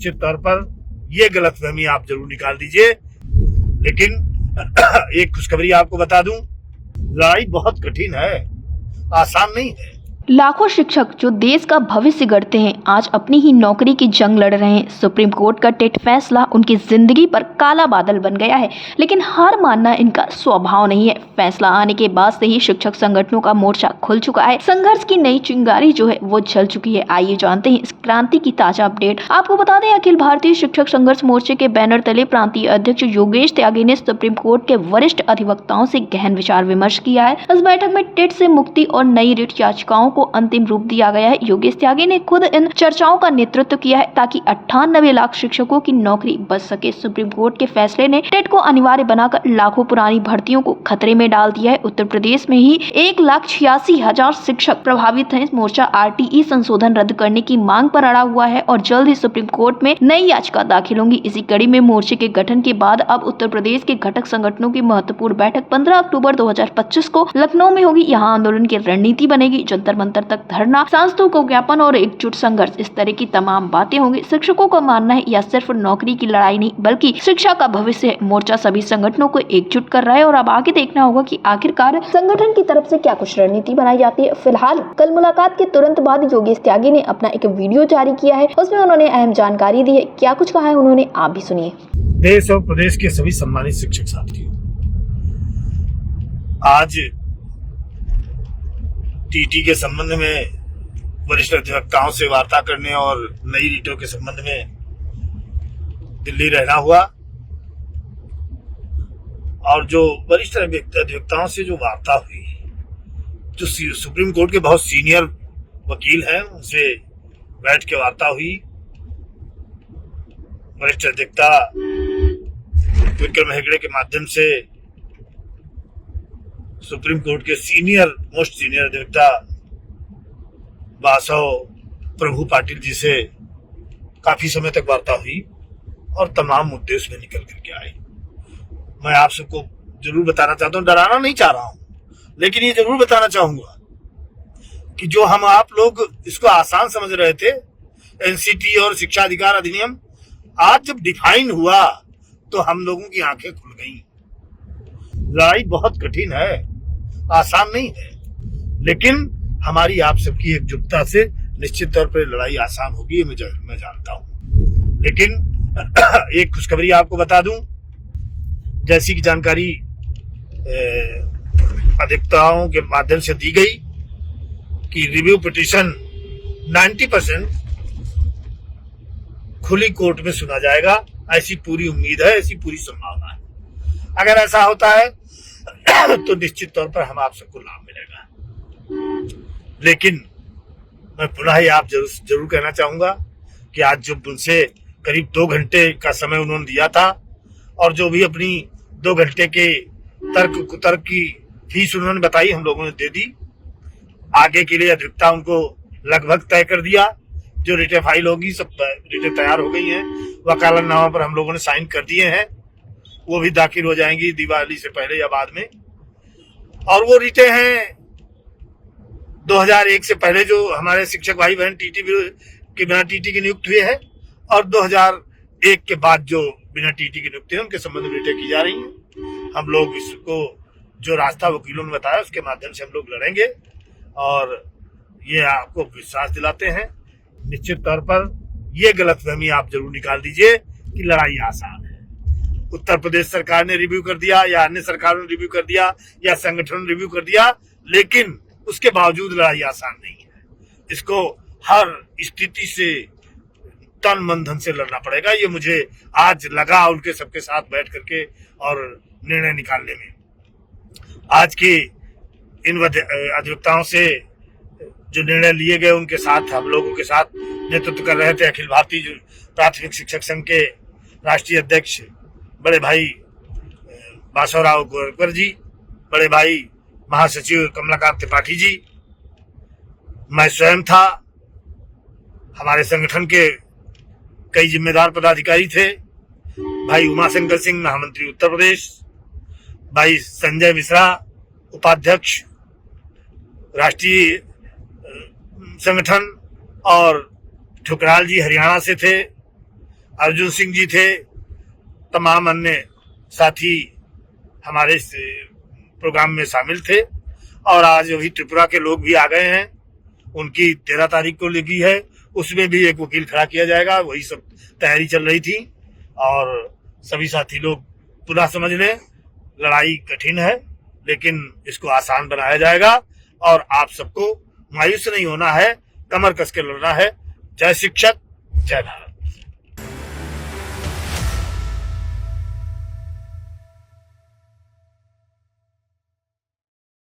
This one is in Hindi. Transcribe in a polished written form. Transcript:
निश्चित तौर पर ये गलतफहमी आप जरूर निकाल दीजिए। लेकिन एक खुशखबरी आपको बता दूं, लड़ाई बहुत कठिन है, आसान नहीं है। लाखों शिक्षक जो देश का भविष्य गढ़ते हैं आज अपनी ही नौकरी की जंग लड़ रहे हैं। सुप्रीम कोर्ट का टेट फैसला उनकी जिंदगी पर काला बादल बन गया है, लेकिन हार मानना इनका स्वभाव नहीं है। फैसला आने के बाद से ही शिक्षक संगठनों का मोर्चा खुल चुका है। संघर्ष की नई चिंगारी जो है वो जल चुकी है। आइए जानते हैं इस क्रांति की ताजा अपडेट। आपको बता दें, अखिल भारतीय शिक्षक संघर्ष मोर्चे के बैनर तले प्रांतीय अध्यक्ष योगेश त्यागी ने सुप्रीम कोर्ट के वरिष्ठ अधिवक्ताओं से गहन विचार विमर्श किया है। इस बैठक में टेट से मुक्ति और नई रिट याचिकाओं को अंतिम रूप दिया गया है। योगेश त्यागी ने खुद इन चर्चाओं का नेतृत्व किया है ताकि 98 लाख शिक्षकों की नौकरी बच सके। सुप्रीम कोर्ट के फैसले ने टेट को अनिवार्य बनाकर लाखों पुरानी भर्तियों को खतरे में डाल दिया है। उत्तर प्रदेश में ही 1,86,000 शिक्षक प्रभावित हैं। मोर्चा RTE संशोधन रद्द करने की मांग पर अड़ा हुआ है और जल्द ही सुप्रीम कोर्ट में नई याचिका दाखिल होंगी। इसी कड़ी में मोर्चे के गठन के बाद अब उत्तर प्रदेश के घटक संगठनों की महत्वपूर्ण बैठक 15 अक्टूबर 2025 को लखनऊ में होगी। यहाँ आंदोलन की रणनीति बनेगी, जंतर मंतर तक धरना, सांसदों को ज्ञापन और एकजुट संघर्ष, इस तरह की तमाम बातें होंगी। शिक्षकों का मानना है यह सिर्फ नौकरी की लड़ाई नहीं बल्कि शिक्षा का भविष्य है। मोर्चा सभी संगठनों को एकजुट कर रहा है और अब आगे देखना होगा कि आखिरकार संगठन की तरफ से क्या कुछ रणनीति बनाई जाती है। फिलहाल कल मुलाकात के तुरंत बाद योगेश त्यागी ने अपना एक वीडियो जारी किया है, उसमें उन्होंने अहम जानकारी दी है। क्या कुछ कहा है उन्होंने, आप भी सुनिए। देश और प्रदेश के सभी सम्मानित शिक्षक साथियों, आज टीटी के संबंध में वरिष्ठ अधिवक्ताओं से वार्ता करने और नई रीटों के संबंध में दिल्ली रहना हुआ और जो वरिष्ठ अधिवक्ताओं से जो वार्ता हुई, जो सुप्रीम कोर्ट के बहुत सीनियर वकील हैं उनसे बैठ के वार्ता हुई। वरिष्ठ अधिवक्ता विक्रम हेगड़े के माध्यम से सुप्रीम कोर्ट के मोस्ट सीनियर अधिवक्ता वासव प्रभु पाटिल जी से काफी समय तक वार्ता हुई और तमाम मुद्दे उसमें निकल करके आए। मैं आप सबको जरूर बताना चाहता हूँ, डराना नहीं चाह रहा हूँ, लेकिन ये जरूर बताना चाहूंगा कि जो हम आप लोग इसको आसान समझ रहे थे, NCT और शिक्षा अधिकार अधिनियम, आज जब डिफाइन हुआ तो हम लोगों की आंखें खुल गई। लड़ाई बहुत कठिन है, आसान नहीं है, लेकिन हमारी आप सबकी एकजुटता से निश्चित तौर पर लड़ाई आसान होगी, ये मैं जानता हूं। लेकिन एक खुशखबरी आपको बता दूं, जैसी की जानकारी अधिवक्ताओं के माध्यम से दी गई कि रिव्यू पिटीशन 90% खुली कोर्ट में सुना जाएगा, ऐसी पूरी उम्मीद है, ऐसी पूरी संभावना है। अगर ऐसा होता है तो निश्चित तौर पर हम आप सबको लाभ मिलेगा। लेकिन मैं पुनः ही आप जरूर कहना चाहूंगा कि आज जो उनसे करीब 2 घंटे का समय उन्होंने दिया था और जो भी अपनी 2 घंटे के तर्क की फीस उन्होंने बताई, हम लोगों ने दे दी। आगे के लिए अधिवक्ता उनको लगभग तय कर दिया। जो रिटें फाइल होगी, सब रिटें तैयार हो गई हैं, वकालतनामा पर हम लोगों ने साइन कर दिए हैं, वो भी दाखिल हो जाएंगी दिवाली से पहले या बाद में। और वो रिटें हैं 2001 से पहले जो हमारे शिक्षक भाई बहन बिना टीटी के नियुक्त हुए हैं, और 2001 के बाद जो बिना टीटी के नियुक्त हैं उनके संबंध में रिटें की जा रही हैं। हम लोग इसको जो रास्ता वकीलों ने बताया उसके माध्यम से हम लोग लड़ेंगे और ये आपको विश्वास दिलाते हैं। निश्चित तौर पर ये गलतफहमी आप जरूर निकाल दीजिए कि लड़ाई आसान है। उत्तर प्रदेश सरकार ने रिव्यू कर दिया या अन्य सरकारों ने रिव्यू कर दिया या संगठन ने रिव्यू कर दिया, लेकिन उसके बावजूद लड़ाई आसान नहीं है। इसको हर स्थिति से तन मन धन से लड़ना पड़ेगा। ये मुझे आज लगा उनके सबके साथ बैठ करके और निर्णय निकालने में। आज की इन अधिवक्ताओं से जो निर्णय लिए गए उनके साथ हम लोगों के साथ नेतृत्व कर रहे थे अखिल भारतीय प्राथमिक शिक्षक संघ के राष्ट्रीय अध्यक्ष बड़े भाई बासवराव गोरखकर जी, बड़े भाई महासचिव कमलाकांत त्रिपाठी जी, मैं स्वयं था, हमारे संगठन के कई जिम्मेदार पदाधिकारी थे, भाई उमाशंकर सिंह महामंत्री उत्तर प्रदेश, भाई संजय मिश्रा उपाध्यक्ष राष्ट्रीय संगठन, और ठुकराल जी हरियाणा से थे, अर्जुन सिंह जी थे, तमाम अन्य साथी हमारे इस प्रोग्राम में शामिल थे। और आज अभी त्रिपुरा के लोग भी आ गए हैं, उनकी 13 तारीख को लगी है, उसमें भी एक वकील खड़ा किया जाएगा। वही सब तैयारी चल रही थी और सभी साथी लोग पुनः समझ लें, लड़ाई कठिन है लेकिन इसको आसान बनाया जाएगा। और आप सबको मायूस नहीं होना है, कमर कस के लड़ना है। जय शिक्षक, जय भारत।